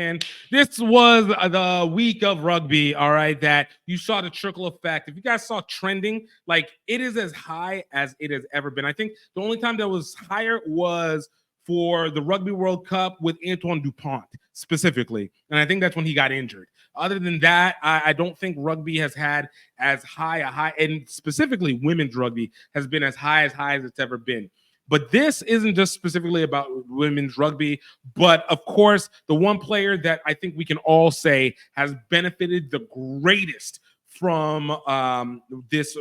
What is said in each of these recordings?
man. This was the week of rugby, all right, that you saw the trickle effect. If you guys saw trending, like it is as high as it has ever been. I think the only time that was higher was for the Rugby World Cup with Antoine Dupont specifically. And I think that's when he got injured. Other than that, I don't think rugby has had as high a high, and specifically women's rugby has been as high as it's ever been. But this isn't just specifically about women's rugby, but of course, the one player that I think we can all say has benefited the greatest from this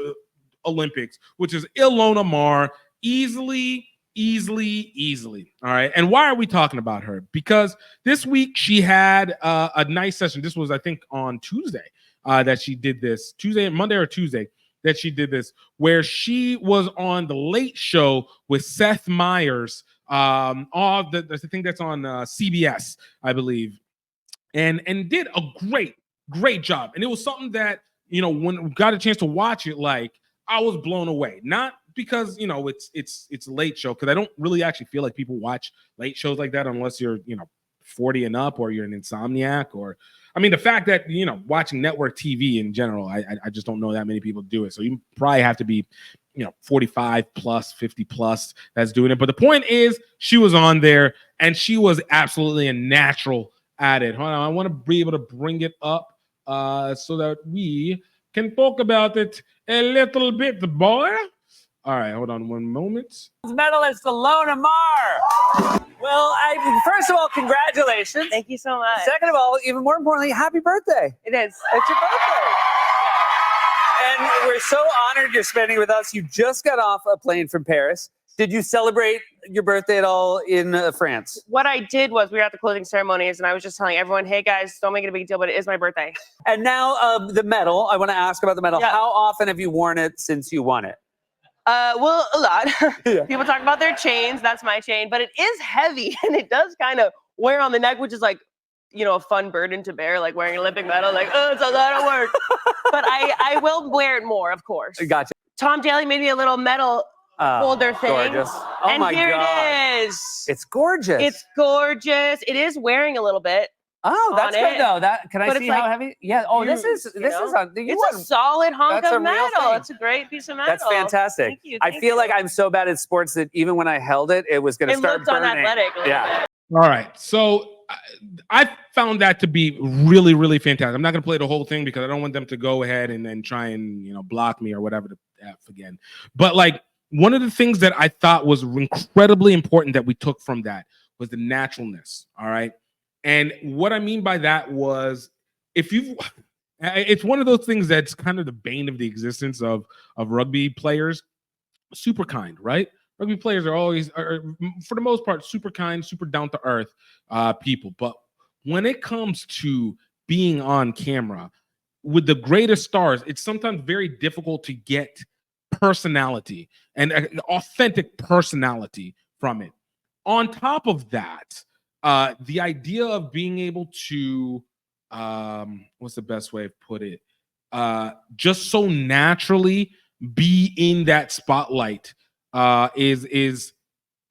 Olympics, which is Ilona Maher, easily. All right. And why are we talking about her? Because this week she had a nice session. This was, I think, on Tuesday that she did this. Monday or Tuesday that she did this, where she was on the Late Show with Seth Meyers. I think that's on CBS, I believe, and did a great job. And it was something that, you know, when we got a chance to watch it, like I was blown away. Not because, you know, it's a late show, because I don't really actually feel like people watch late shows like that unless you're, you know, 40 and up, or you're an insomniac, or I mean, the fact that, you know, watching network TV in general, I just don't know that many people do it. So you probably have to be, you know, 45 plus, 50 plus that's doing it. But the point is, she was on there and she was absolutely a natural at it. Hold on, I want to be able to bring it up so that we can talk about it a little bit, boy. All right, hold on one moment. Medalist Ilona Maher. Well, first of all, congratulations. Thank you so much. Second of all, even more importantly, happy birthday. It is. It's your birthday. And we're so honored you're spending with us. You just got off a plane from Paris. Did you celebrate your birthday at all in France? What I did was we were at the closing ceremonies, and I was just telling everyone, hey, guys, don't make it a big deal, but it is my birthday. And now the medal. I want to ask about the medal. Yeah. How often have you worn it since you won it? Well, a lot. Yeah. People talk about their chains. That's my chain. But it is heavy, and it does kind of wear on the neck, which is like, you know, a fun burden to bear, like wearing an Olympic medal. Like, oh, it's a lot of work. But I will wear it more, of course. Gotcha. Tom Daly made me a little medal holder thing. Gorgeous. Oh, and my here God. it is. It's gorgeous. It's gorgeous. It is wearing a little bit. Oh, that's on good it. though. Can I But see it's how like heavy? Yeah. Oh, this is it's a solid hunk that's a of real metal. thing. It's a great piece of metal. That's fantastic. Thank you. I feel like I'm so bad at sports that even when I held it, it was going to It start looked burning. unathletic a little Yeah. bit. All right. So I found that to be really fantastic. I'm not going to play the whole thing because I don't want them to go ahead and then try and, you know, block me or whatever the F again. But like, one of the things that I thought was incredibly important that we took from that was the naturalness. All right. And what I mean by that was, it's one of those things that's kind of the bane of the existence of rugby players. Super kind, right? Rugby players are always, for the most part, super kind, super down to earth people. But when it comes to being on camera with the greatest stars, it's sometimes very difficult to get personality and authentic personality from it. On top of that, the idea of being able to, what's the best way to put it? Just so naturally be in that spotlight is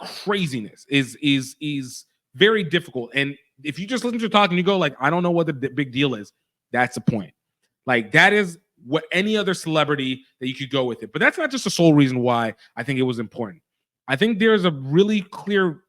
craziness, is very difficult. And if you just listen to talk and you go like, I don't know what the big deal is, that's the point. Like that is what any other celebrity that you could go with it. But that's not just the sole reason why I think it was important. I think there's a really clear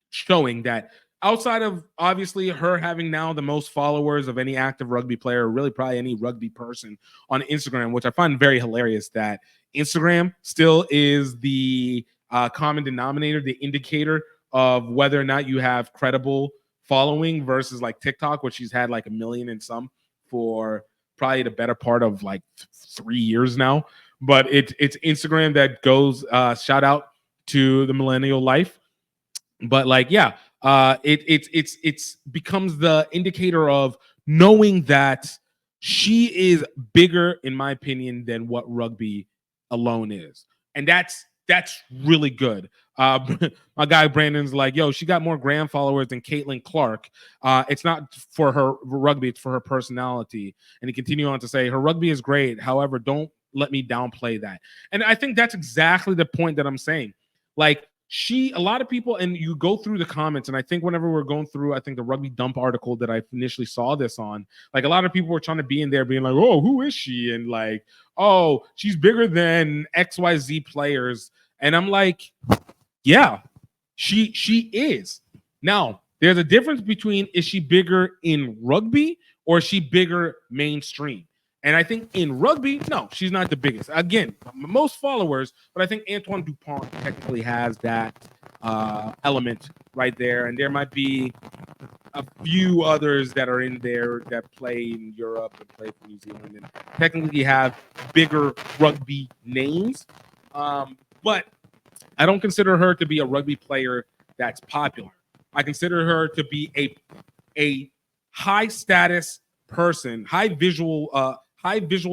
showing that outside of obviously her having now the most followers of any active rugby player, or really probably any rugby person on Instagram, which I find very hilarious that Instagram still is the common denominator, the indicator of whether or not you have credible following versus like TikTok, which she's had like 1 million and some for probably the better part of like 3 years now. But it's Instagram that goes shout out to the millennial life. But like, yeah, it's becomes the indicator of knowing that she is bigger, in my opinion, than what rugby alone is. And that's really good. My guy Brandon's like, yo, she got more gram followers than Caitlin Clark. It's not for her rugby, it's for her personality. And he continued on to say, her rugby is great. However, don't let me downplay that. And I think that's exactly the point that I'm saying. Like, a lot of people, and you go through the comments, and I think whenever we're going through, I think the Rugby Dump article that I initially saw this on, like a lot of people were trying to be in there being like, oh, who is she? And like, oh, she's bigger than XYZ players. And I'm like, yeah, she is. Now, there's a difference between is she bigger in rugby or is she bigger mainstream? And I think in rugby, no, she's not the biggest. Again, most followers, but I think Antoine Dupont technically has that element right there. And there might be a few others that are in there that play in Europe and play for New Zealand and technically have bigger rugby names. But I don't consider her to be a rugby player that's popular. I consider her to be a high status person, high visual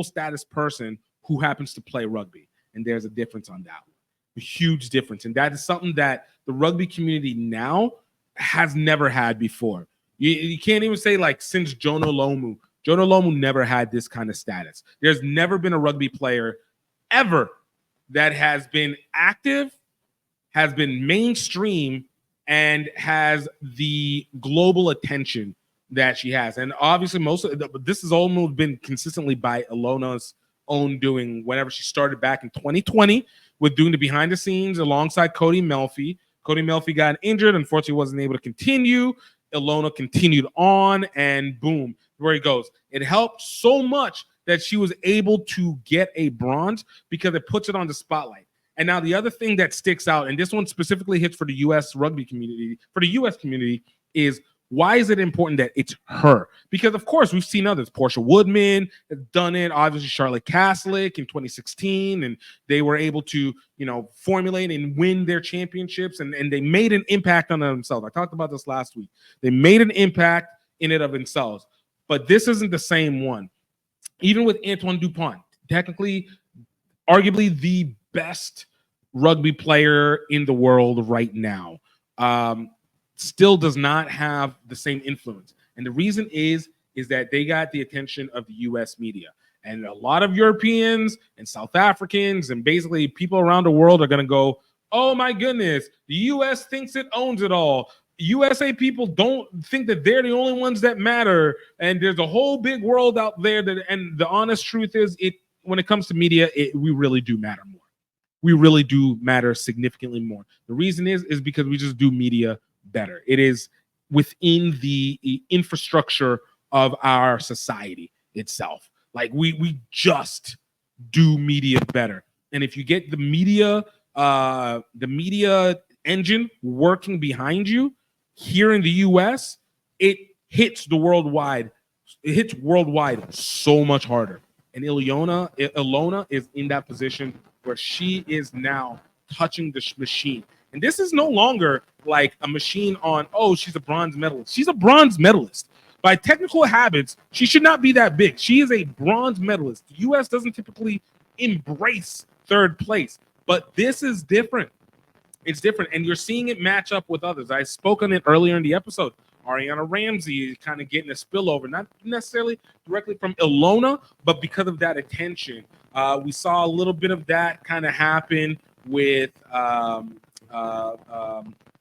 status person who happens to play rugby. And there's a difference on that one, a huge difference. And that is something that the rugby community now has never had before. You can't even say like since Jonah Lomu. Jonah Lomu never had this kind of status. There's never been a rugby player ever that has been active, has been mainstream, and has the global attention that she has. And obviously this has almost been consistently by Ilona's own doing whenever she started back in 2020 with doing the behind the scenes alongside Cody Melfi. Cody Melfi got injured, unfortunately wasn't able to continue. Ilona continued on, and boom, where he goes. It helped so much that she was able to get a bronze because it puts it on the spotlight. And now the other thing that sticks out, and this one specifically hits for the U.S. rugby community, is why is it important that it's her? Because, of course, we've seen others. Portia Woodman has done it. Obviously, Charlotte Caslick in 2016. And they were able to, formulate and win their championships. And they made an impact on themselves. I talked about this last week. They made an impact in it of themselves. But this isn't the same one. Even with Antoine Dupont, technically, arguably the best rugby player in the world right now, still does not have the same influence. And the reason is that they got the attention of the U.S. media. And a lot of Europeans and South Africans and basically people around the world are going to go, oh my goodness, the U.S. thinks it owns it all. USA people don't think that they're the only ones that matter. And there's a whole big world out there and the honest truth is when it comes to media, we really do matter more. We really do matter significantly more. The reason is because we just do media better. It is within the infrastructure of our society itself. Like we just do media better. And if you get the media engine working behind you here in the US, it hits worldwide so much harder. And Ilona is in that position where she is now touching the machine. And this is no longer like a machine on, oh, she's a bronze medalist. She's a bronze medalist. By technical habits, she should not be that big. She is a bronze medalist. The U.S. doesn't typically embrace third place, but this is different. It's different, and you're seeing it match up with others. I spoke on it earlier in the episode. Ariana Ramsey is kind of getting a spillover, not necessarily directly from Ilona, but because of that attention. We saw a little bit of that kind of happen with Alev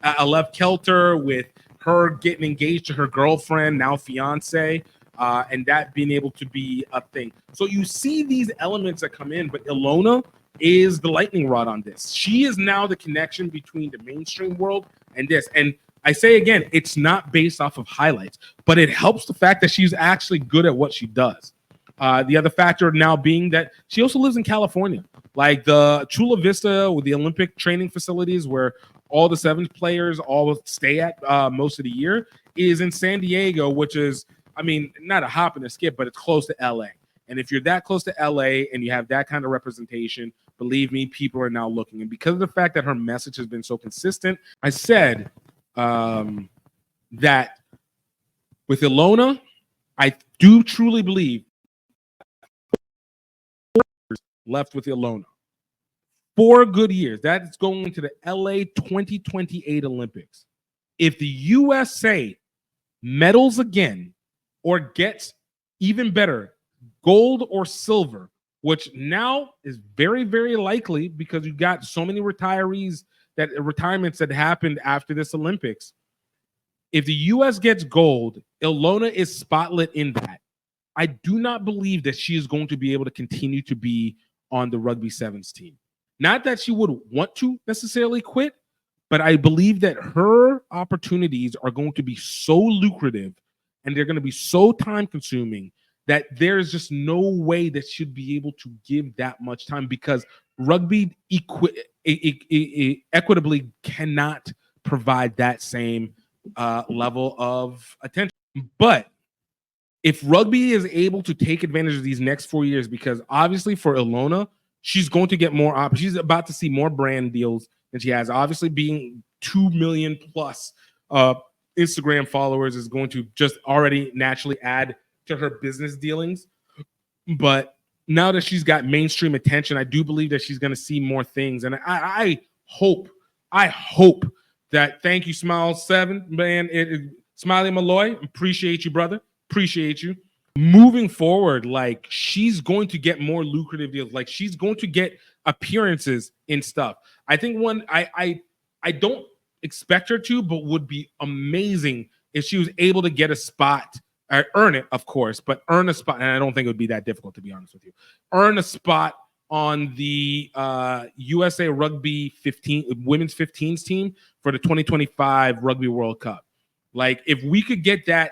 Kelter, with her getting engaged to her girlfriend, now fiance, and that being able to be a thing. So you see these elements that come in, but Ilona is the lightning rod on this. She is now the connection between the mainstream world and this. And I say again, it's not based off of highlights, but it helps the fact that she's actually good at what she does. The other factor now being that she also lives in California, like the Chula Vista with the Olympic training facilities where all the sevens players all stay at most of the year is in San Diego, which is, I mean, not a hop and a skip, but it's close to LA. And if you're that close to LA and you have that kind of representation, believe me, people are now looking. And because of the fact that her message has been so consistent, I said that with Ilona, I do truly believe left with Ilona. 4 good years. That's going to the LA 2028 Olympics. If the USA medals again or gets even better, gold or silver, which now is very, very likely because you got so many retirees that retirements that happened after this Olympics. If the U.S. gets gold, Ilona is spotlit in that. I do not believe that she is going to be able to continue to be on the rugby sevens team. Not that she would want to necessarily quit, but I believe that her opportunities are going to be so lucrative and they're going to be so time consuming that there's just no way that she'd be able to give that much time, because rugby equitably cannot provide that same level of attention. But if rugby is able to take advantage of these next 4 years, because obviously for Ilona, she's going to get more she's about to see more brand deals than she has. Obviously, being 2 million plus Instagram followers is going to just already naturally add to her business dealings. But now that she's got mainstream attention, I do believe that she's going to see more things. And I hope that, thank you, Smile 7, man. Smiley Malloy, appreciate you, brother. Appreciate you. Moving forward, like, she's going to get more lucrative deals. Like, she's going to get appearances in stuff. I think I don't expect her to, but would be amazing if she was able to get a spot, or earn it, of course, but earn a spot. And I don't think it would be that difficult, to be honest with you. Earn a spot on the USA Rugby women's 15s team for the 2025 Rugby World Cup. Like, if we could get that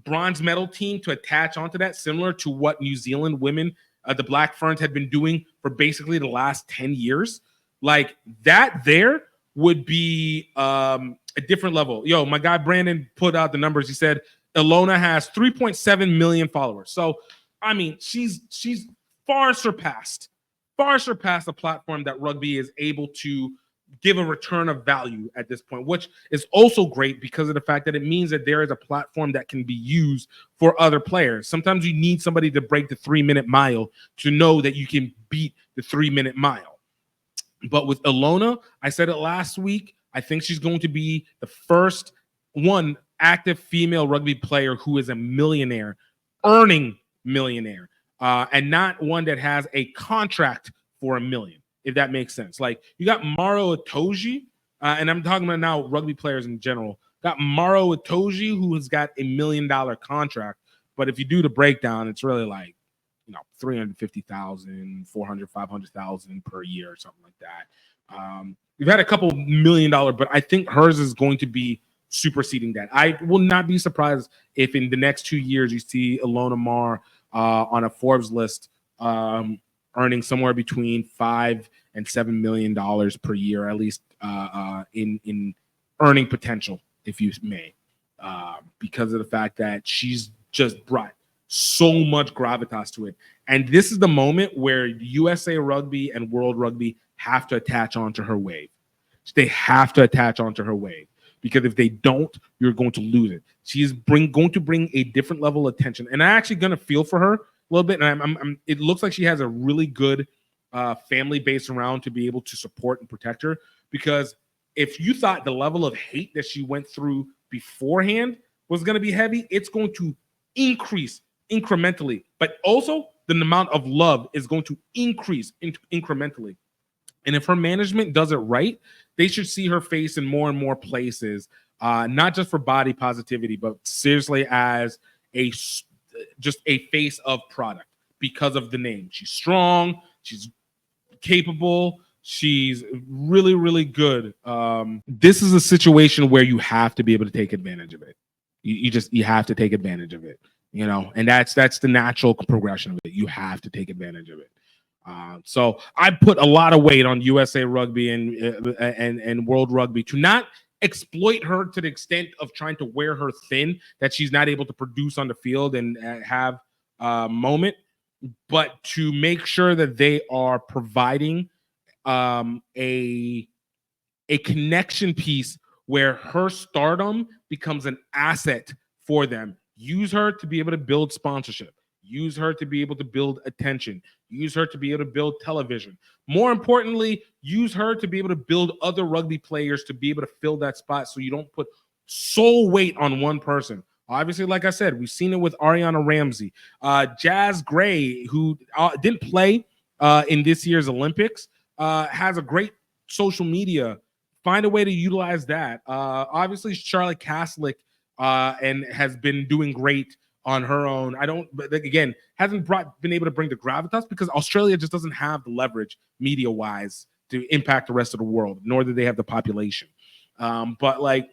bronze medal team to attach onto that, similar to what New Zealand women, the Black Ferns, had been doing for basically the last 10 years, like, that there would be a different level. Yo, my guy Brandon put out the numbers. He said Ilona has 3.7 million followers. So, I mean, she's far surpassed a platform that rugby is able to give a return of value at this point, which is also great because of the fact that it means that there is a platform that can be used for other players. Sometimes you need somebody to break the 3-minute mile to know that you can beat the 3-minute mile. But with Ilona, I said it last week, I think she's going to be the first one active female rugby player who is a millionaire, earning millionaire, and not one that has a contract for $1 million, if that makes sense. Like, you got Maro Itoje, and I'm talking about now rugby players in general. Got Maro Itoje, who has got $1 million contract, but if you do the breakdown, it's really like, 350,000, 400, 500,000 per year or something like that. We've had a couple $1 million, but I think hers is going to be superseding that. I will not be surprised if in the next 2 years you see Ilona Maher on a Forbes list earning somewhere between $5 and $7 million per year, at least in earning potential, if you may, because of the fact that she's just brought so much gravitas to it. And this is the moment where USA Rugby and World Rugby have to attach onto her wave. They have to attach onto her wave, because if they don't, you're going to lose it. She is going to bring a different level of attention. And I'm actually going to feel for her a little bit. And it looks like she has a really good family base around to be able to support and protect her. Because if you thought the level of hate that she went through beforehand was going to be heavy, it's going to increase incrementally. But also the amount of love is going to increase incrementally. And if her management does it right, they should see her face in more and more places, not just for body positivity, but seriously as just a face of product because of the name. She's strong, she's capable, she's really, really good. This is a situation where you have to be able to take advantage of it. You have to take advantage of it, and that's the natural progression of it. You have to take advantage of it. So I put a lot of weight on USA Rugby and World Rugby to not exploit her to the extent of trying to wear her thin, that she's not able to produce on the field and have a moment, but to make sure that they are providing a connection piece where her stardom becomes an asset for them. Use her to be able to build sponsorship. Use her to be able to build attention. Use her to be able to build television. More importantly, use her to be able to build other rugby players to be able to fill that spot, so you don't put sole weight on one person. Obviously, like I said, we've seen it with Ariana Ramsey. Jazz Gray, who didn't play in this year's Olympics, has a great social media find a way to utilize that. Obviously, Charlotte Caslick and has been doing great on her own. But again, hasn't been able to bring the gravitas because Australia just doesn't have the leverage media-wise to impact the rest of the world, nor do they have the population. But like,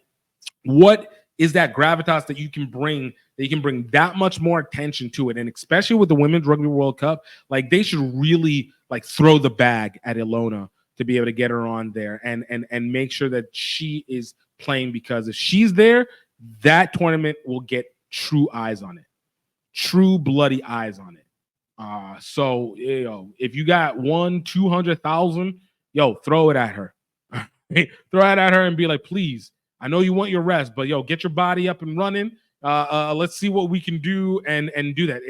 what is that gravitas that you can bring? That you can bring that much more attention to it, and especially with the Women's Rugby World Cup, like they should really like throw the bag at Ilona to be able to get her on there and make sure that she is playing, because if she's there, that tournament will get true eyes on it, true bloody eyes on it. So if you got 200,000, throw it at her. Throw it at her and be like, please, I know you want your rest, but get your body up and running. Let's see what we can do and do that.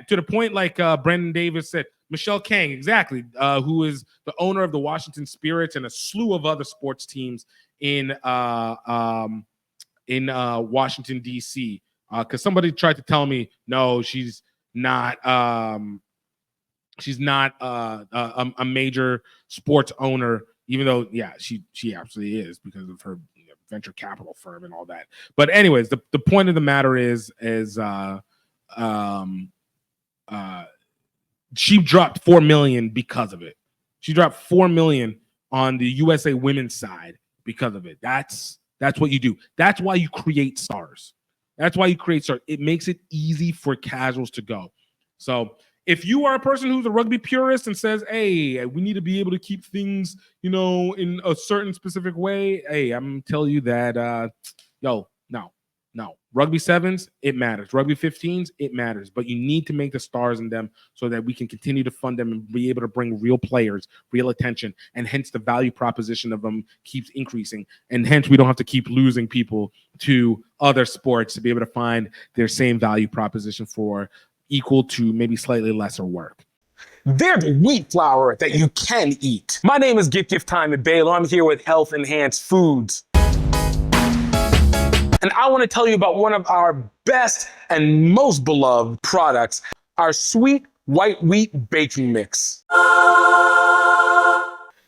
To the point, like Brendan Davis said, Michelle Kang, exactly, who is the owner of the Washington Spirits and a slew of other sports teams in Washington, D.C. Because somebody tried to tell me, no, she's not a major sports owner, even though, she absolutely is because of her venture capital firm and all that. But anyways, the point of the matter is she dropped $4 million because of it. She dropped $4 million on the USA women's side because of it. That's what you do. That's why you create stars. That's why you create stars. It makes it easy for casuals to go. So if you are a person who's a rugby purist and says, hey, we need to be able to keep things, in a certain specific way, hey, I'm telling you that, no. Rugby sevens, it matters. Rugby 15s, it matters. But you need to make the stars in them so that we can continue to fund them and be able to bring real players, real attention, and hence the value proposition of them keeps increasing. And hence we don't have to keep losing people to other sports to be able to find their same value proposition for equal to maybe slightly lesser work. They're the wheat flour that you can eat. My name is GiftTime in Baylor. I'm here with Health Enhanced Foods. And I want to tell you about one of our best and most beloved products, our sweet white wheat baking mix.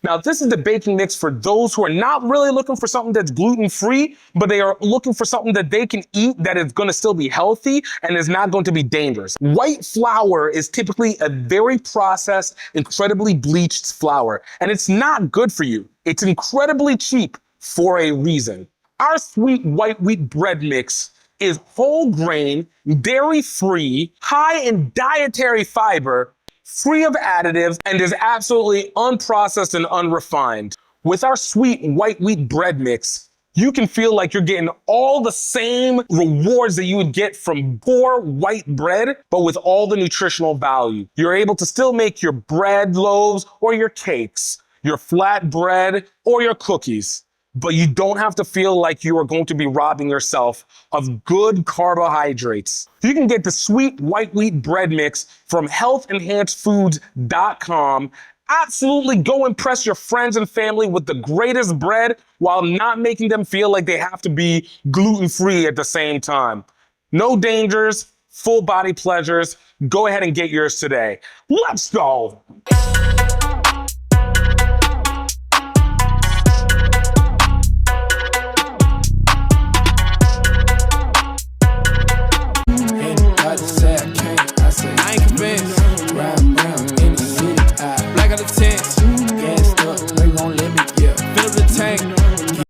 Now, this is the baking mix for those who are not really looking for something that's gluten-free, but they are looking for something that they can eat that is going to still be healthy and is not going to be dangerous. White flour is typically a very processed, incredibly bleached flour, and it's not good for you. It's incredibly cheap for a reason. Our sweet white wheat bread mix is whole grain, dairy-free, high in dietary fiber, free of additives, and is absolutely unprocessed and unrefined. With our sweet white wheat bread mix, you can feel like you're getting all the same rewards that you would get from poor white bread, but with all the nutritional value. You're able to still make your bread loaves or your cakes, your flat bread or your cookies, but you don't have to feel like you are going to be robbing yourself of good carbohydrates. You can get the sweet white wheat bread mix from healthenhancedfoods.com. Absolutely go impress your friends and family with the greatest bread while not making them feel like they have to be gluten-free at the same time. No dangers, full body pleasures. Go ahead and get yours today. Let's go.